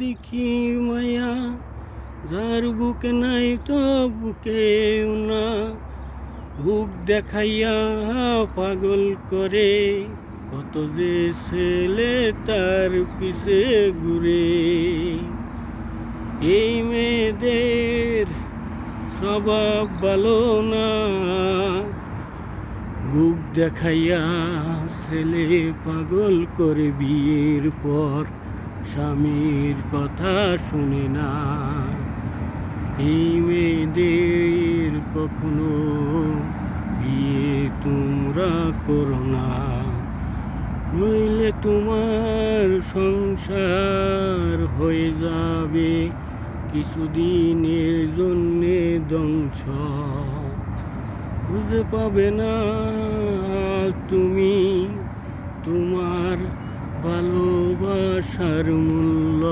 দেখি মায়া, যার বুকে নাই তো বুকে না, বুক দেখাইয়া পাগল করে, কত যে ছেলে তার পিছে ঘুরে। এই মেয়েদের স্বভাব ভালো না, বুক দেখাইয়া ছেলে পাগল করে, বিয়ের পর স্বামীর কথা শুনে না। এই মেয়েদের কখনো বিয়ে তোমরা করো না, নইলে তোমার সংসার হয়ে যাবে কিছুদিনের জন্যে ধ্বংস। খুঁজে পাবে না তুমি তোমার ভালোবাসার মূল্য।